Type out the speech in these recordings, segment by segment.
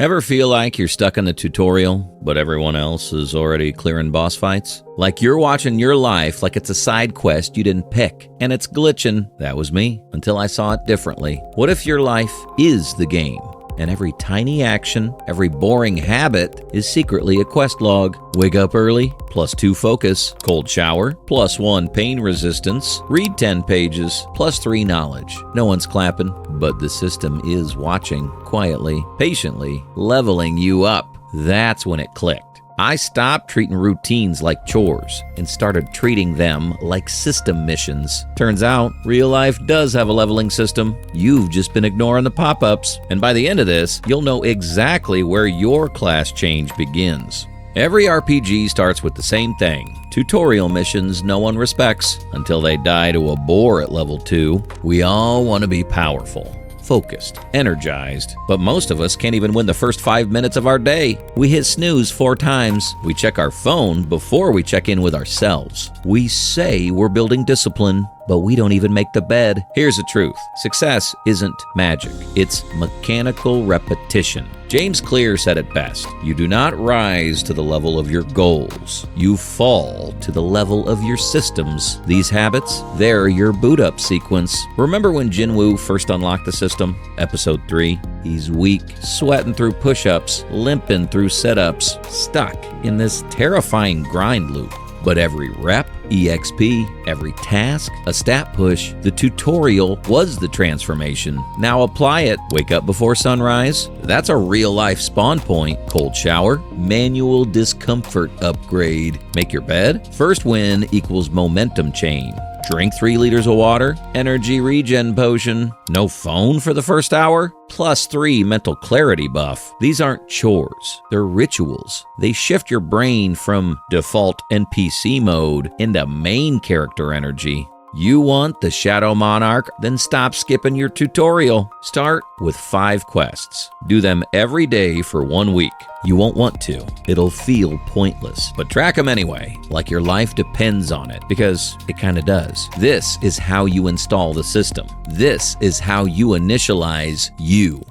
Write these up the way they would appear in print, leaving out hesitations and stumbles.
Ever feel like you're stuck in the tutorial, but everyone else is already clearing boss fights? Like you're watching your life like it's a side quest you didn't pick, and it's glitching. That was me, until I saw it differently. What if your life is the game? And every tiny action, every boring habit is secretly a quest log. Wake up early, +2 focus. Cold shower, +1 pain resistance. Read 10 pages, +3 knowledge. No one's clapping, but the system is watching, quietly, patiently, leveling you up. That's when it clicked. I stopped treating routines like chores and started treating them like system missions. Turns out, real life does have a leveling system. You've just been ignoring the pop-ups. And by the end of this, you'll know exactly where your class change begins. Every RPG starts with the same thing. Tutorial missions no one respects until they die to a bore at level 2. We all want to be powerful, focused, energized, but most of us can't even win the first 5 minutes of our day. We hit snooze 4 times. We check our phone before we check in with ourselves. We say we're building discipline, but we don't even make the bed. Here's the truth. Success isn't magic. It's mechanical repetition. James Clear said it best. You do not rise to the level of your goals. You fall to the level of your systems. These habits, they're your boot up sequence. Remember when Jinwoo first unlocked the system? Episode 3. He's weak, sweating through push-ups, limping through setups, stuck in this terrifying grind loop. But every rep, EXP, every task, a stat push, the tutorial was the transformation. Now apply it. Wake up before sunrise. That's a real-life spawn point. Cold shower, manual discomfort upgrade. Make your bed. First win equals momentum chain. Drink 3 liters of water, energy regen potion, no phone for the first hour, +3 mental clarity buff. These aren't chores, they're rituals. They shift your brain from default NPC mode into main character energy. You want the Shadow Monarch? Then stop skipping your tutorial. Start with 5 quests. Do them every day for 1 week. You won't want to. It'll feel pointless. But track them anyway, like your life depends on it, because it kind of does. This is how you install the system. This is how you initialize you.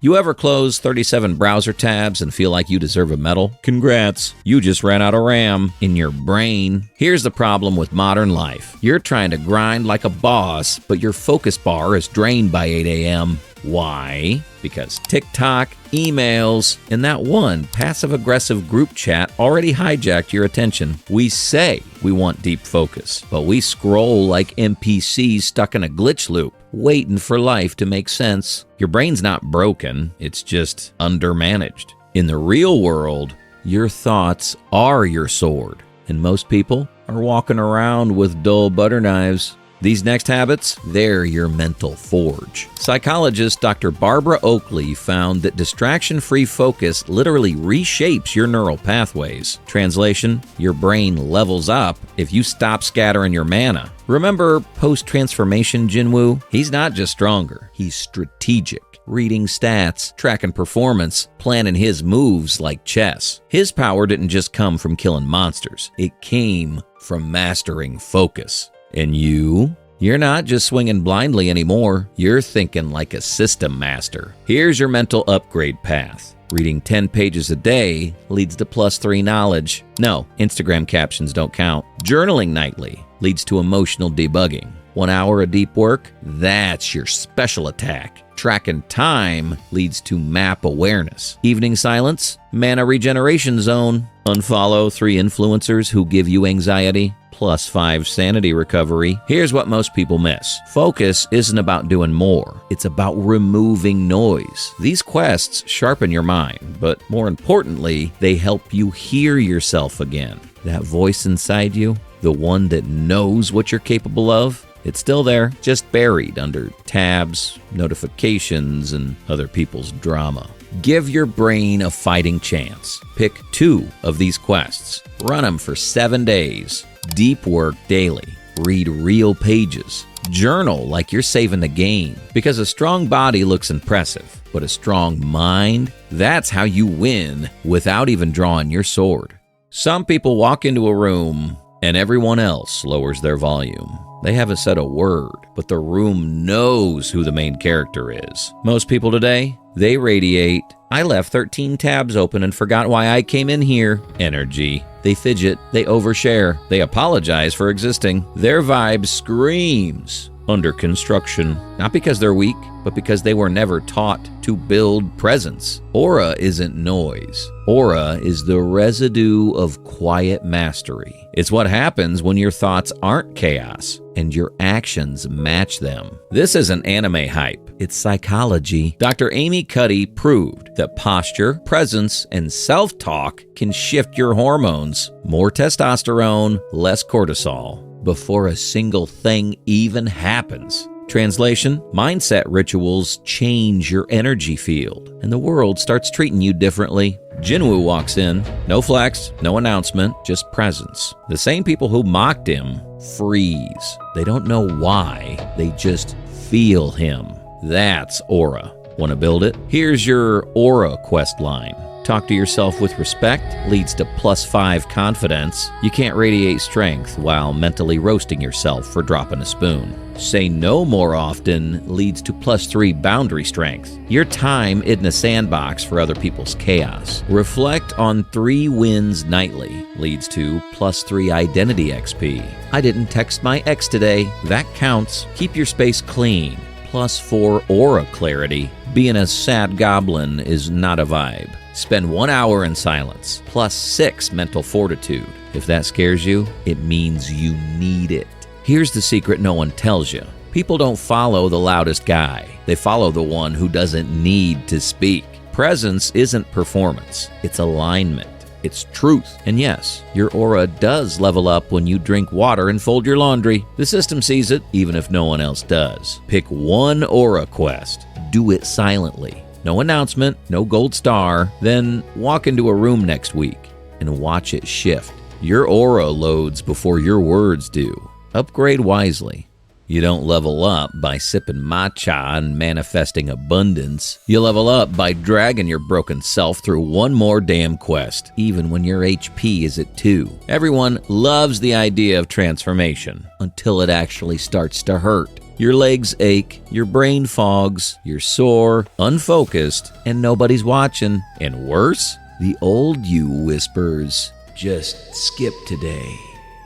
You ever close 37 browser tabs and feel like you deserve a medal? Congrats, you just ran out of RAM in your brain. Here's the problem with modern life. You're trying to grind like a boss, but your focus bar is drained by 8 a.m. Why? Because TikTok, emails, and that one passive-aggressive group chat already hijacked your attention. We say we want deep focus, but we scroll like NPCs stuck in a glitch loop, waiting for life to make sense. Your brain's not broken, it's just undermanaged. In the real world, your thoughts are your sword, and most people are walking around with dull butter knives. These next habits, they're your mental forge. Psychologist Dr. Barbara Oakley found that distraction-free focus literally reshapes your neural pathways. Translation, your brain levels up if you stop scattering your mana. Remember post-transformation Jinwoo? He's not just stronger, he's strategic. Reading stats, tracking performance, planning his moves like chess. His power didn't just come from killing monsters, it came from mastering focus. And you're not just swinging blindly anymore. You're thinking like a system master. Here's your mental upgrade path. Reading 10 pages a day leads to +3 knowledge. No, Instagram captions don't count. Journaling nightly leads to emotional debugging. 1 hour of deep work, that's your special attack. Tracking time leads to map awareness. Evening silence, mana regeneration zone. Unfollow 3 influencers who give you anxiety. +5 sanity recovery. Here's what most people miss. Focus isn't about doing more. It's about removing noise. These quests sharpen your mind, but more importantly, they help you hear yourself again. That voice inside you, the one that knows what you're capable of, it's still there, just buried under tabs, notifications, and other people's drama. Give your brain a fighting chance. Pick 2 of these quests. Run them for 7 days. Deep work daily. Read real pages. Journal like you're saving the game. Because a strong body looks impressive, but a strong mind, that's how you win without even drawing your sword. Some people walk into a room and everyone else lowers their volume. They haven't said a word, but the room knows who the main character is. Most people today, they radiate, I left 13 tabs open and forgot why I came in here. Energy. They fidget, they overshare, they apologize for existing. Their vibe screams under construction, not because they're weak, but because they were never taught to build presence. Aura isn't noise. Aura is the residue of quiet mastery. It's what happens when your thoughts aren't chaos and your actions match them. This isn't anime hype. It's psychology. Dr. Amy Cuddy proved that posture, presence, and self-talk can shift your hormones. More testosterone, less cortisol, before a single thing even happens. Translation: mindset rituals change your energy field, and the world starts treating you differently. Jinwoo walks in, no flex, no announcement, just presence. The same people who mocked him freeze. They don't know why, they just feel him. That's aura. Want to build it? Here's your aura quest line. Talk to yourself with respect leads to +5 confidence. You can't radiate strength while mentally roasting yourself for dropping a spoon. Say no more often leads to +3 boundary strength. Your time isn't a sandbox for other people's chaos. Reflect on 3 wins nightly leads to +3 identity XP. I didn't text my ex today. That counts. Keep your space clean. +4 aura clarity. Being a sad goblin is not a vibe. Spend 1 hour in silence, +6 mental fortitude. If that scares you, it means you need it. Here's the secret no one tells you. People don't follow the loudest guy. They follow the one who doesn't need to speak. Presence isn't performance. It's alignment. It's truth. And yes, your aura does level up when you drink water and fold your laundry. The system sees it, even if no one else does. Pick one aura quest. Do it silently. No announcement, no gold star. Then walk into a room next week and watch it shift. Your aura loads before your words do. Upgrade wisely. You don't level up by sipping matcha and manifesting abundance. You level up by dragging your broken self through one more damn quest, even when your HP is at 2. Everyone loves the idea of transformation until it actually starts to hurt. Your legs ache, your brain fogs, you're sore, unfocused, and nobody's watching. And worse, the old you whispers, "Just skip today.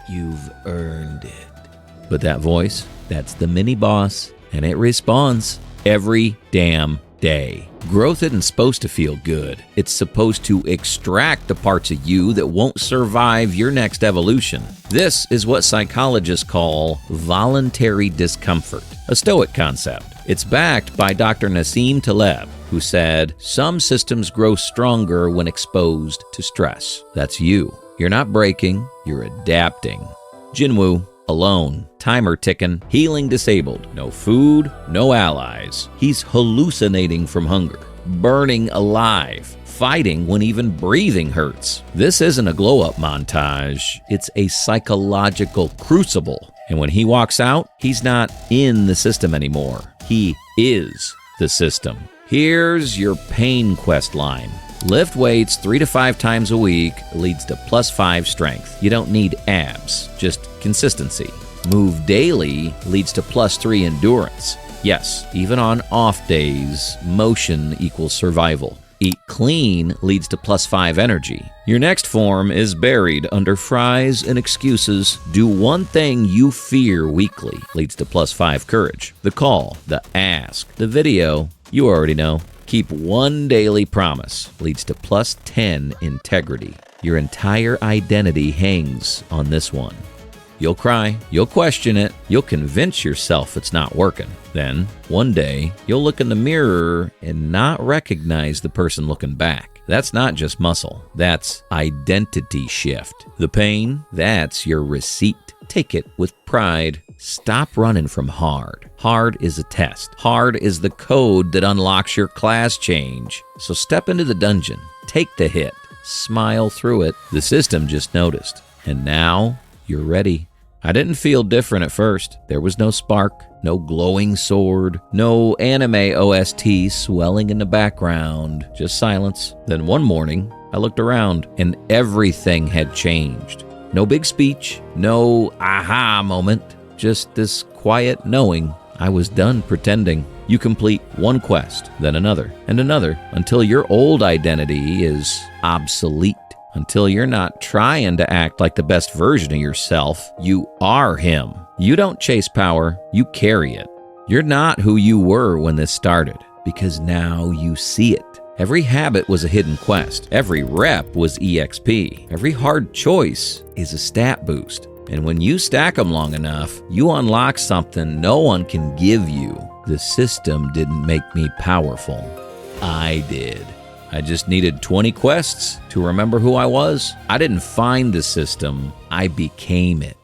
You've earned it." But that voice, that's the mini boss, and it responds every damn day. Growth isn't supposed to feel good. It's supposed to extract the parts of you that won't survive your next evolution. This is what psychologists call voluntary discomfort, a Stoic concept. It's backed by Dr. Nassim Taleb, who said, some systems grow stronger when exposed to stress. That's you. You're not breaking, you're adapting. Jinwoo, alone, timer ticking, healing disabled, no food, no allies. He's hallucinating from hunger, burning alive, fighting when even breathing hurts. This isn't a glow-up montage, it's a psychological crucible. And when he walks out, he's not in the system anymore. He is the system. Here's your pain quest line. Lift weights 3 to 5 times a week leads to +5 strength. You don't need abs, just consistency. Move daily leads to +3 endurance. Yes, even on off days, motion equals survival. Eat clean leads to +5 energy. Your next form is buried under fries and excuses. Do one thing you fear weekly leads to +5 courage. The call, the ask, the video, you already know. Keep one daily promise leads to +10 integrity. Your entire identity hangs on this one. You'll cry, you'll question it, you'll convince yourself it's not working. Then, one day, you'll look in the mirror and not recognize the person looking back. That's not just muscle, that's identity shift. The pain, that's your receipt. Take it with pride. Stop running from hard. Hard is a test. Hard is the code that unlocks your class change. So step into the dungeon. Take the hit. Smile through it. The system just noticed. And now you're ready. I didn't feel different at first. There was no spark, no glowing sword, no anime OST swelling in the background, just silence. Then one morning, I looked around and everything had changed. No big speech, no aha moment, just this quiet knowing I was done pretending. You complete one quest, then another, and another, until your old identity is obsolete. Until you're not trying to act like the best version of yourself, you are him. You don't chase power, you carry it. You're not who you were when this started, because now you see it. Every habit was a hidden quest. Every rep was EXP. Every hard choice is a stat boost. And when you stack them long enough, you unlock something no one can give you. The system didn't make me powerful. I did. I just needed 20 quests to remember who I was. I didn't find the system, I became it.